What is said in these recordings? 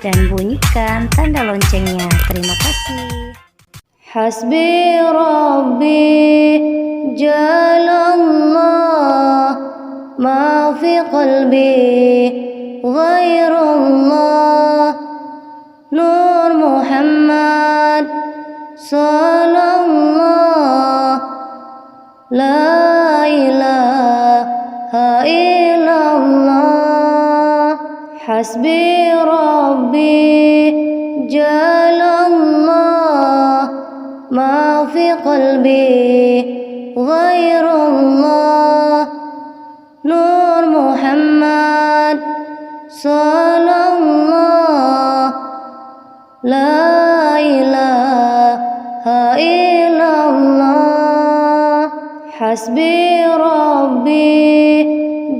dan bunyikan tanda loncengnya. Terima kasih. Hasbi Rabbi Jalallah ma fi qalbi ghairullah Nur Muhammad Sallallahu La ilaha illallah Hasbi Rabbi Jalallah ma fi qalbi ghairullah Nur Muhammad Sallallahu La ilaha illallah Hasbi Rabbi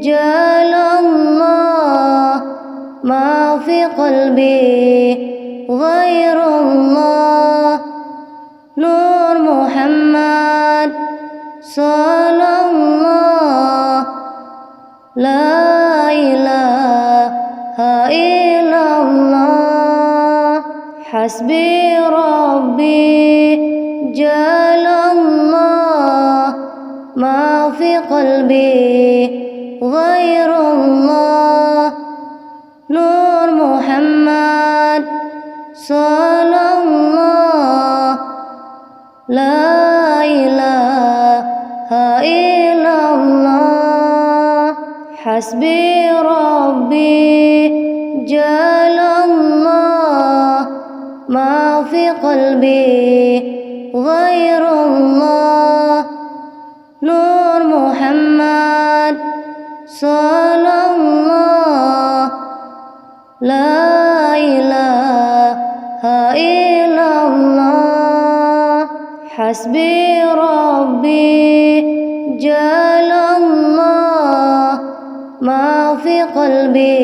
Jalallah ma fi qalbi ghairullah Nur Muhammad Sallallahu La ilaha illallah Hasbi Rabbi Jalallah ma fi qalbi ghairullah Nur Muhammad Sallallahu La ilaha illallah Hasbi Rabbi Jalallah ma fi qalbi ghairullah Nur Muhammad Sallallahu La ilaha illallah Hasbi Rabbi Jalallah ma fi qalbi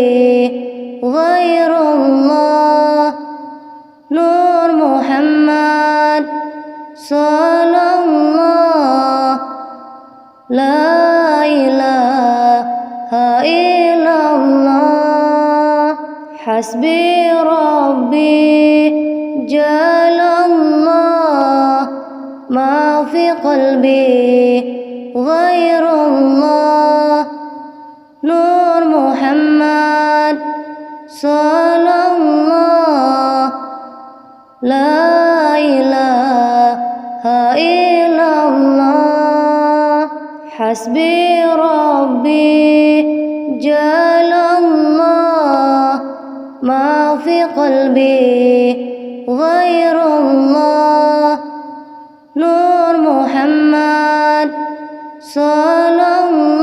ghairullah Nur Muhammad Sallallahu La ilaha illallah Hasbi Rabbi Jalallah ma fi qalbi ghairullah Nur Muhammad Sallallahu La ilaha illallah Hasbi Rabbi Jalallah ma fi qalbi ghairullah Nur Muhammad Sallallahu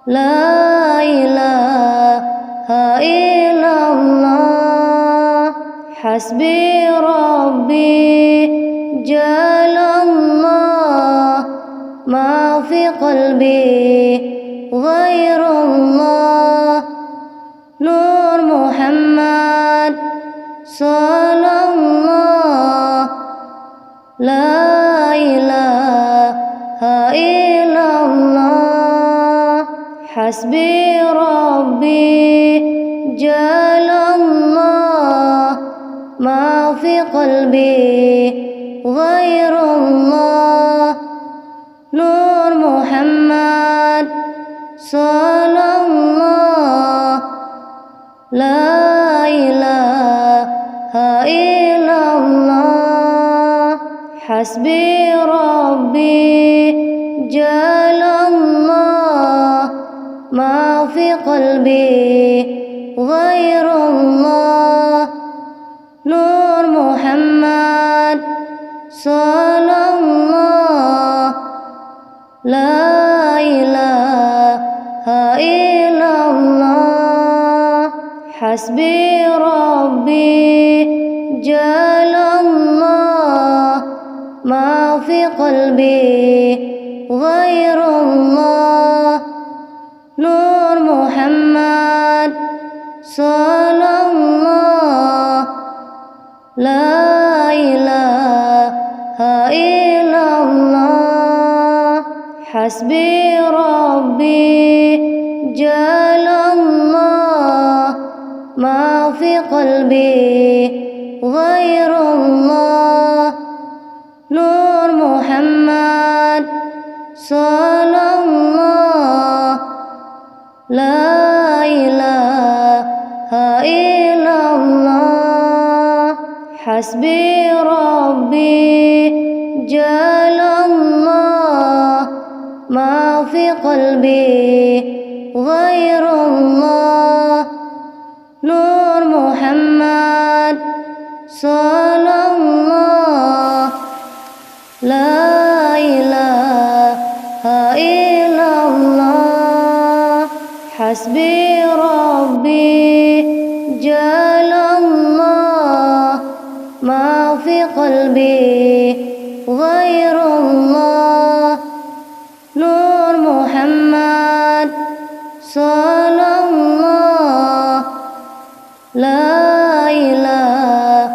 La ilaha illallah Hasbi Rabbi Jalallah ma fi qalbi ghairullah Nur Muhammad Sallallahu La ilaha illallah Hasbi Rabbi Jalallah ma fi qalbi ghairullah Nur Muhammad Sallallahu La ilaha illallah Hasbi Rabbi Jalallah ma fi qalbi ghairullah Nur Muhammad Sallallahu La ilaha illallah Hasbi Rabbi Jalallah ma fi qalbi ghairullah Nur Muhammad Sallallahu La ilaha illallah Hasbi Rabbi Jalallah ma قلبي غير الله نور محمد صلى الله لا إله إلا الله حسبي ربي جل الله ما في قلبي غير الله نور محمد صلى الله لا إله إلا الله حسبي ربي جل الله ما في قلبي غير الله نور محمد صلى الله لا إله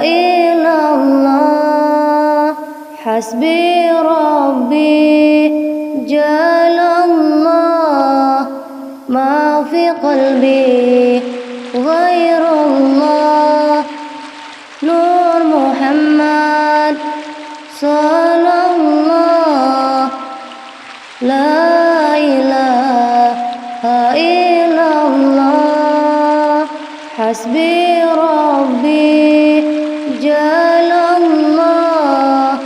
إلا الله حسبي ربي جل الله ما في قلبي غير الله نور محمد صلى الله لا إله إلا الله حسبي ربي جل الله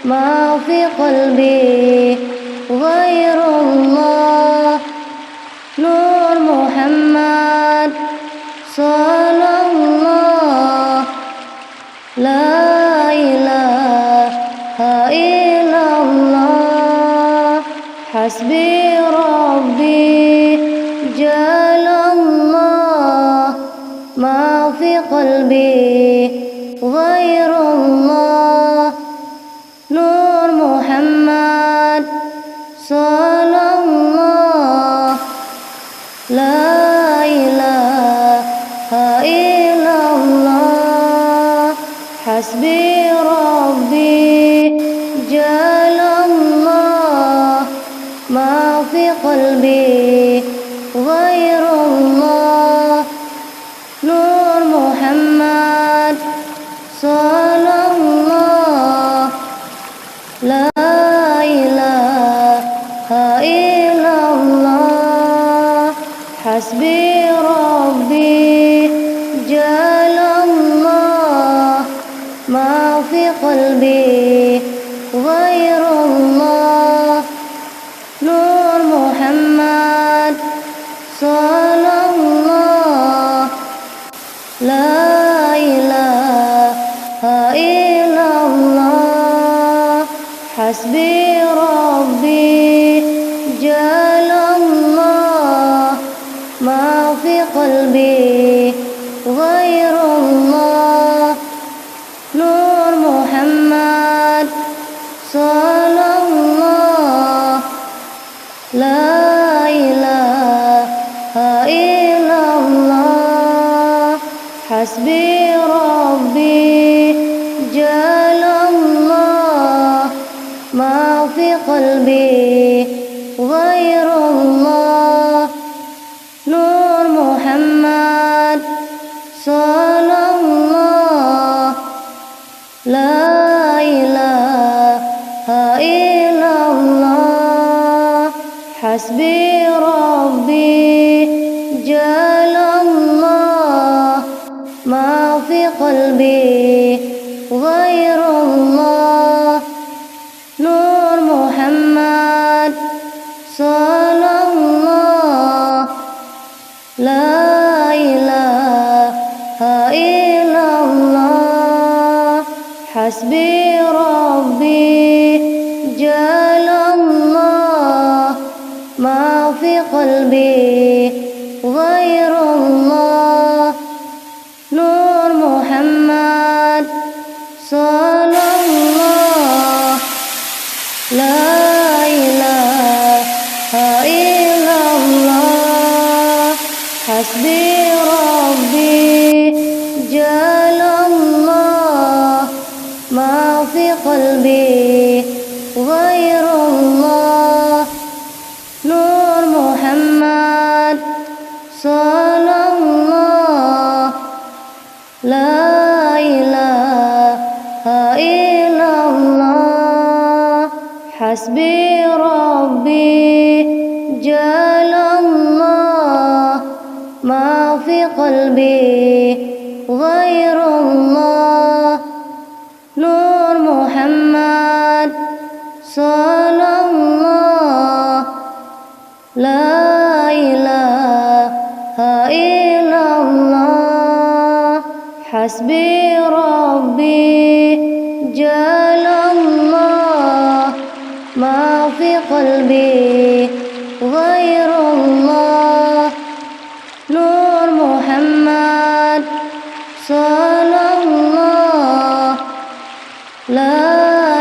ما في قلبي غير الله نور محمد صلى الله لا إله إلا الله حسبي ربي جل الله ما في قلبي غير الله نور محمد صلى الله لا إله إلا الله حسبي ربي جل الله ما في قلبي غير الله نور محمد صلى الله لا إله إلا الله حسبي ربي جل الله ما في قلبي غير الله نور محمد صلى الله لا إله إلا الله حسبي ربي جل الله ما في قلبي غير الله نور محمد صلى الله لا إله إلا الله حسبي ربي جل الله ما في قلبي غير الله نور محمد صلى الله لا إله إلا الله حسبي ربي جل الله ما في قلبي غير الله نور محمد صلى الله لا إله إلا الله حسبي ربي جل الله ما في قلبي غير الله نور محمد صلى الله لا إله إلا الله حسبي ربي جل الله ما في قلبي غير ilaha illallah. Hasbi Rabbi jalallah. Ma fi qalbi ghairullah. Nur Muhammad sallallahu. La ilaha illallah. Hasbi Rabbi jalallah. Ma fi qalbi ghairullah. Nur Muhammad sallallahu. La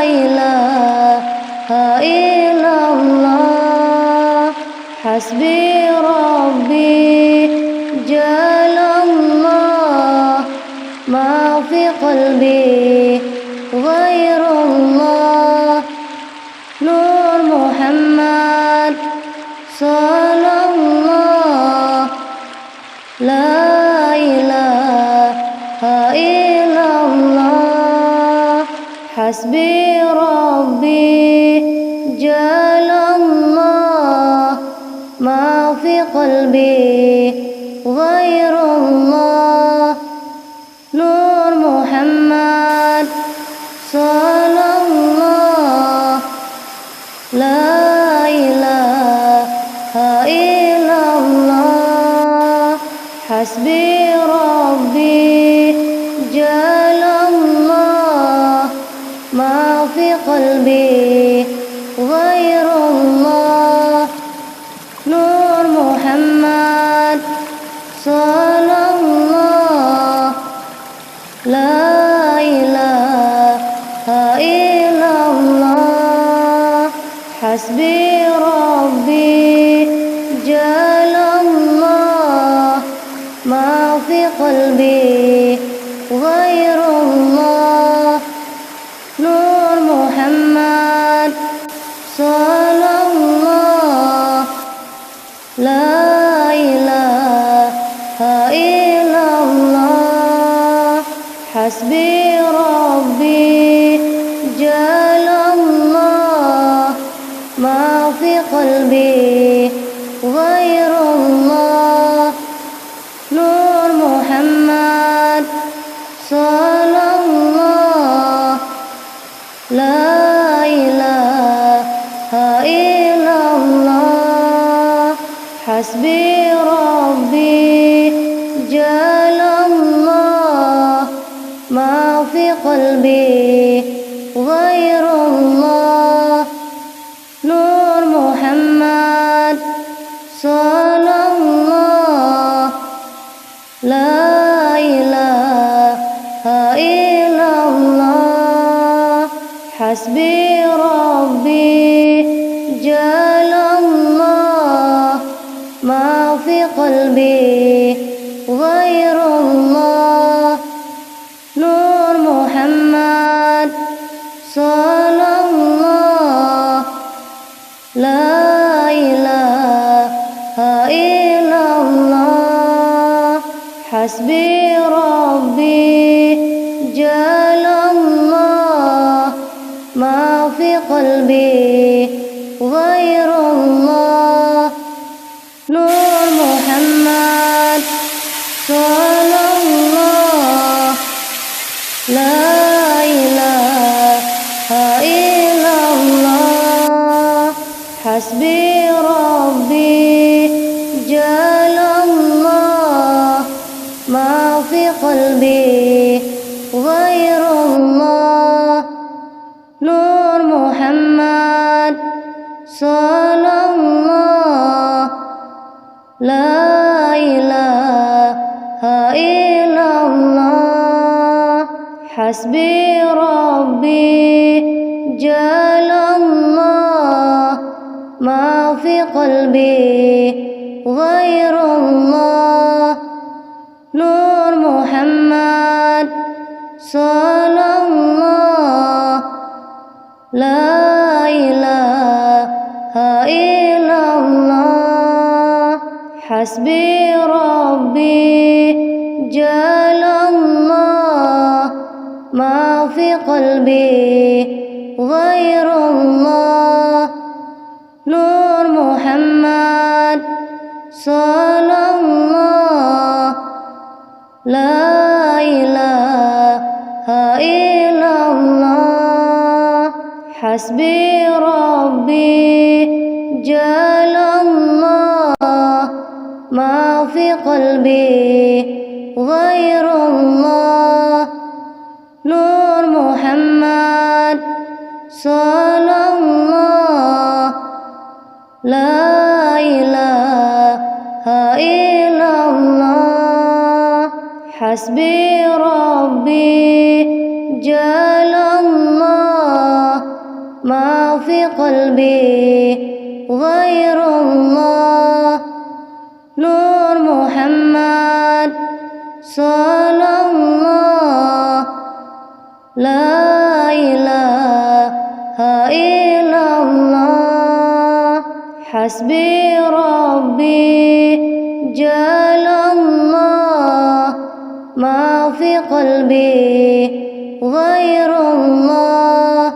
ilaha illallah. Hasbi Rabbi jalallah. Ma fi qalbi ghairullah. Nur Muhammad sallallahu. La ilaha illallah. Hasbi Rabbi jalallah. Ma fi qalbi ghairullah. Nur Muhammad sallallahu. La ilaha illallah. Hasbi Rabbi jalallah. Ma fi qalbi ghairullah. Nur Muhammad sallallahu. La ilaha illallah. Hasbi Rabbi jalallah. Ma fi qalbi ghairullah. Nur Muhammad sallallahu. La ilaha illallah. Hasbi Rabbi jalallah. Ma fi qalbi ghairullah. Nur Muhammad sallallahu. La ilaha illallah. Hasbi Rabbi jalallah. Ma fi qalbi ghairullah. Nur Muhammad sallallahu. La ilaha illallah. Hasbi Rabbi jalallah. Ma fi qalbi ghairullah. Nur Muhammad sallallahu. La ilaha illallah. Hasbi Rabbi jalallah. Ma fi qalbi ghairullah. Nur Muhammad sallallahu. La ilaha illallah. Hasbi Rabbi jalallah. Ma fi qalbi ghairullah. Nur Muhammad sallallahu. La ilaha illallah. Hasbi Rabbi jalallah. Ma fi qalbi ghairullah. Nur Muhammad sallallahu. La ilaha illallah. Hasbi Rabbi jalallah. ما في قلبي غير الله نور محمد صلى الله لا إله إلا الله حسبي ربي جل الله ما في قلبي غير الله نور محمد صلى الله لا إله إلا الله حسبي ربي جل الله ما في قلبي غير الله نور محمد صلى الله لا إله إلا الله حسبي ربي جل الله ما في قلبي غير الله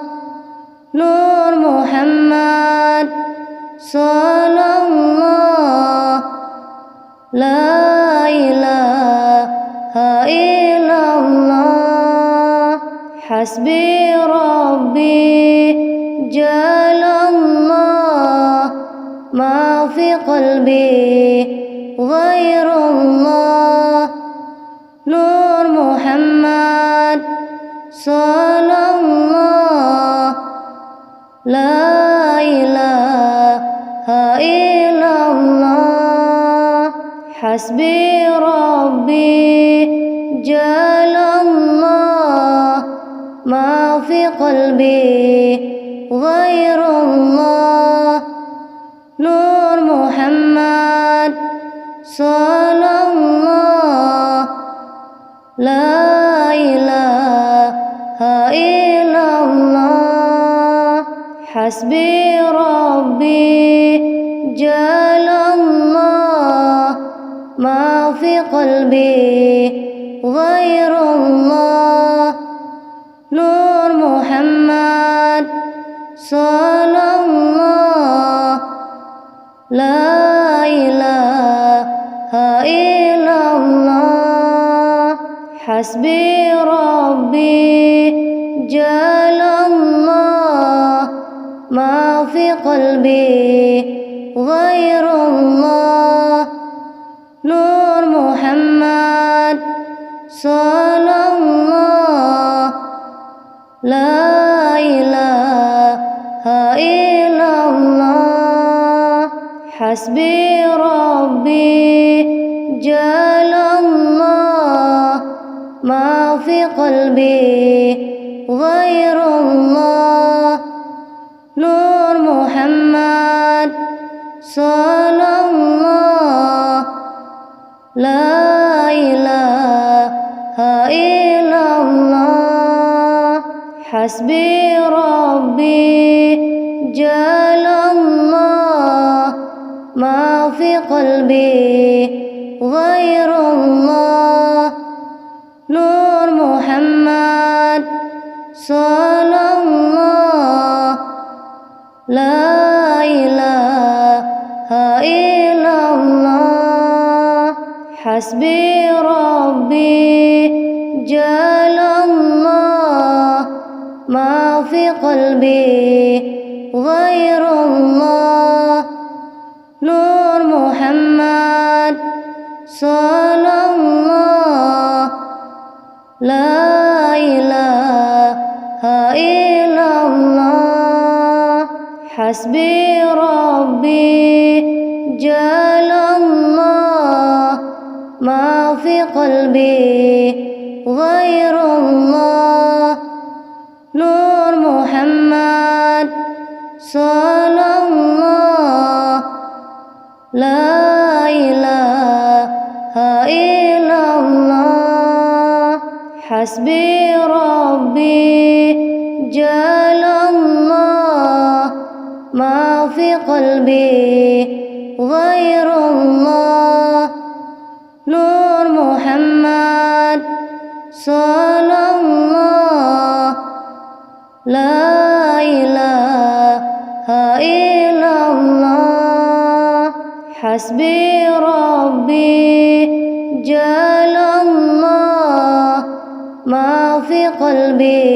نور محمد صلى الله لا إله إلا الله حسبي ربي جل الله ما في قلبي غير الله نور محمد صلى الله لا إله إلا الله حسبي ربي جل الله ما في قلبي غير الله نور محمد صلى الله لا إله إلا الله حسبي ربي جل الله ما في قلبي غير الله نور محمد صلى الله لا إله إلا الله حسبي ربي جل الله ما في قلبي غير الله نور محمد صلى الله لا إله إلا الله حسبي ربي جل الله ما في قلبي غير الله نور محمد صلى الله لا إله إلا الله حسبي ربي جل الله ما في قلبي غير الله نور محمد صلى الله لا إله إلا الله حسبي ربي جل الله ما في قلبي غير الله نور محمد صلى الله لا إله إلا الله حسبي ربي جل الله ما في قلبي غير الله نور محمد صلى الله لا إله إلا الله حسبي ربي جل الله ما في قلبي غير الله نور محمد صلى الله لا إله إلا الله حسبي ربي جل الله ما في قلبي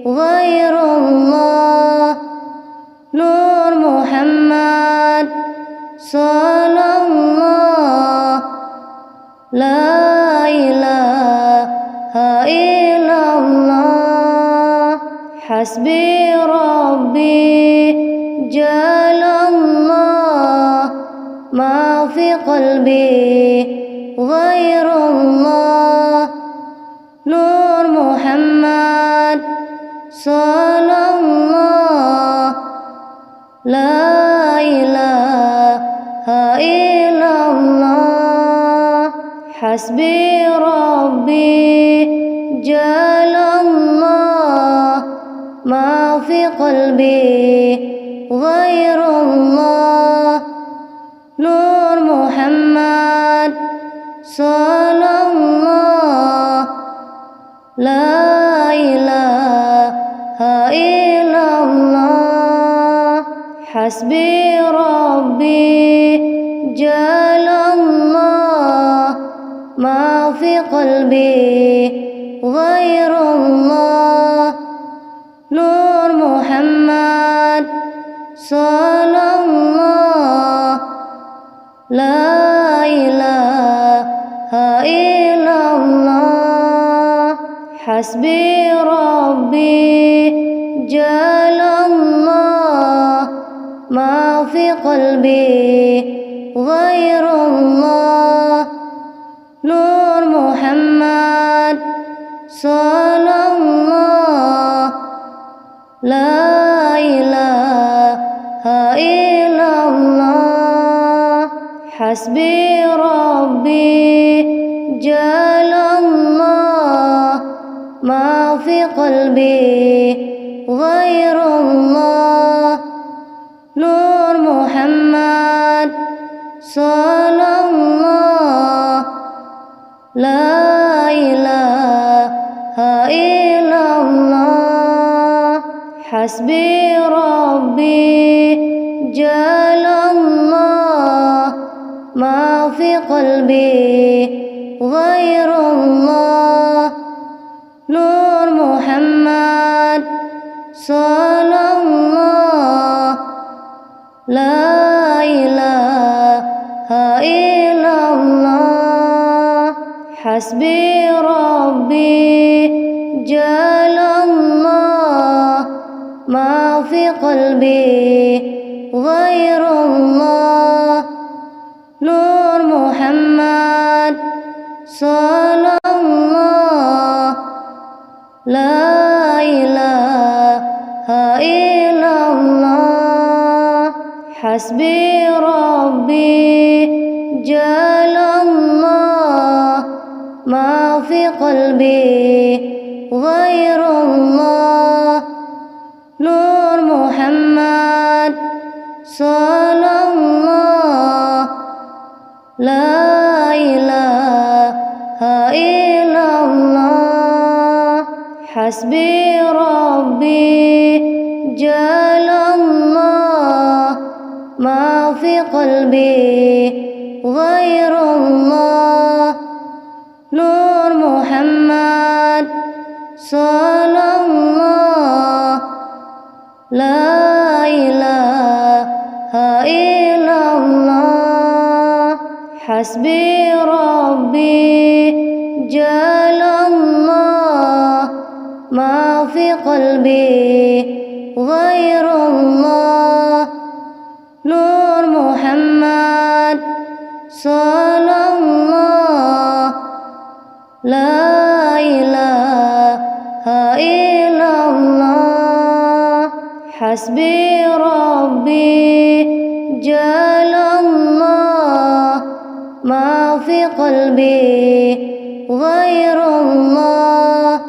غير الله نور محمد صلى الله لا إله إلا الله حسبي ربي جل الله ما في قلبي غير الله نور محمد صلى الله لا إله إلا الله حسبي ربي جل الله ما في قلبي غير الله نور محمد صلى الله لا إله إلا الله حسبي ربي جل الله ما في قلبي غير الله نور محمد صلى الله لا إله إلا الله حسبي ربي جل الله ما في قلبي غير الله نور محمد صلى الله لا إله إلا الله حسبي ربي جل الله ما في قلبي غير الله نور محمد صلى الله لا إله إلا الله حسبي ربي جل الله ما في قلبي غير الله نور محمد صلى الله لا إله إلا الله حسبي ربي جل الله ما في قلبي غير الله نور محمد صلى الله لا إله إلا الله حسبي ربي جل الله ما في قلبي غير الله نور محمد صلى الله لا إله إلا الله حسبي ربي جل الله ما في قلبي غير الله نور محمد صلى الله لا إله إلا الله حسبي ربي جل الله ما في قلبي غير الله نور محمد صلى الله لا إله إلا الله حسبي ربي جل الله ما في قلبي غير الله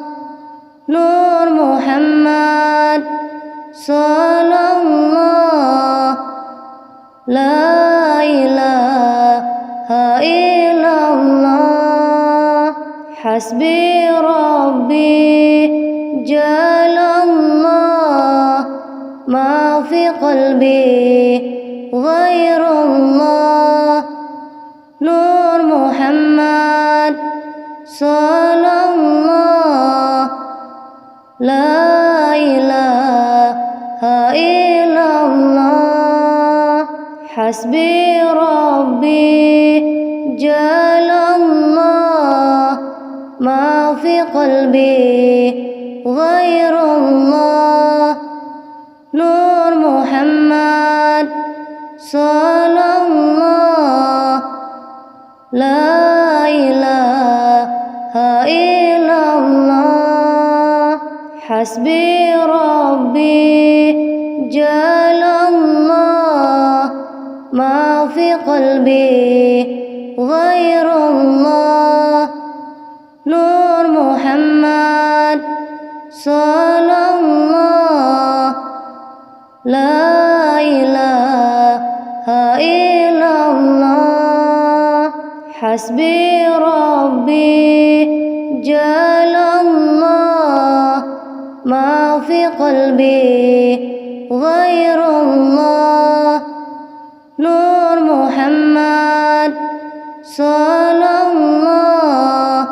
نور محمد صلى الله لا إله إلا الله حسبي ربي جل الله قلبي غير الله نور محمد صلى الله لا إله إلا الله حسبي ربي جل الله ما في قلبي غير الله نور محمد صلى الله لا إله إلا الله حسبي ربي جل الله ما في قلبي غير الله نور محمد صلى الله لا إله إلا الله حسبي ربي جل الله ما في قلبي غير الله نور محمد صلى الله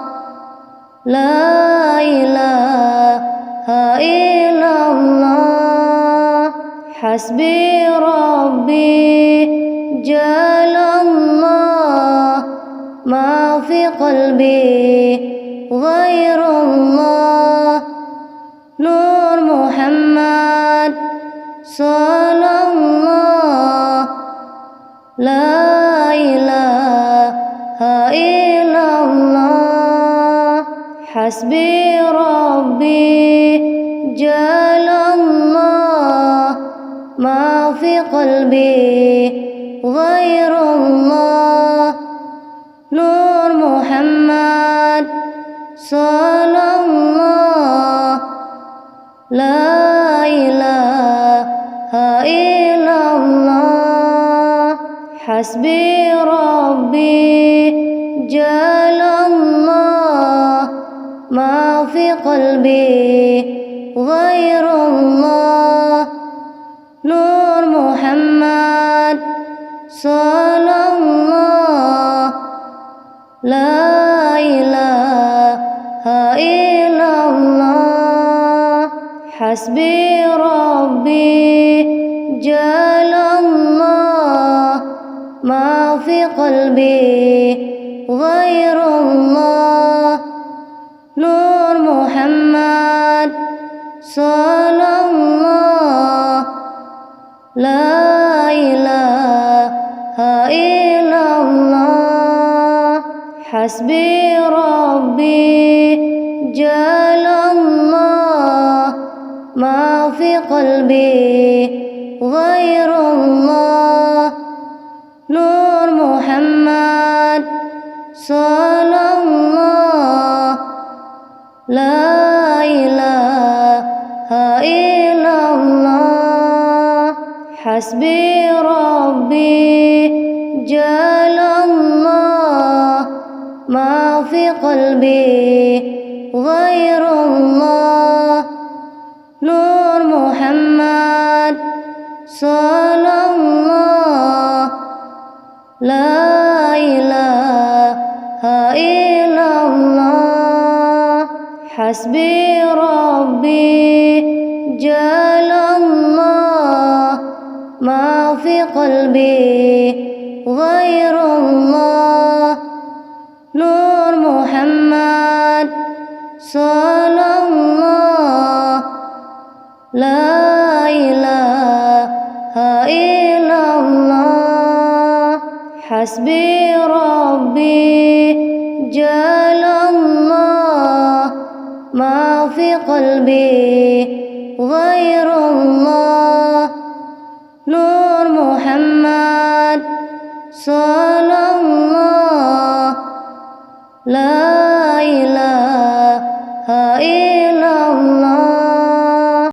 لا إله إلا الله حسبي ربي جل الله ما في قلبي غير الله نور محمد صلى الله لا إله إلا الله حسبي ربي جل الله ما في قلبي غير الله نور محمد صلى الله لا إله إلا الله حسبي ربي جل الله ما في قلبي غير الله نور محمد صلى الله لا إله إلا الله حسبي ربي جل الله ما في قلبي غير الله نور محمد صلى الله لا إله إلا الله حسبي ربي جل الله ما في قلبي غير الله نور محمد صلى الله لا إله إلا الله حسبي ربي جل الله ما في قلبي غير الله نور محمد صلى الله لا إله إلا الله حسبي ربي جل الله ما في قلبي غير الله نور محمد صلى الله لا إله إلا الله حسبي ربي جل الله ما في قلبي غير الله نور محمد صلى الله لا إله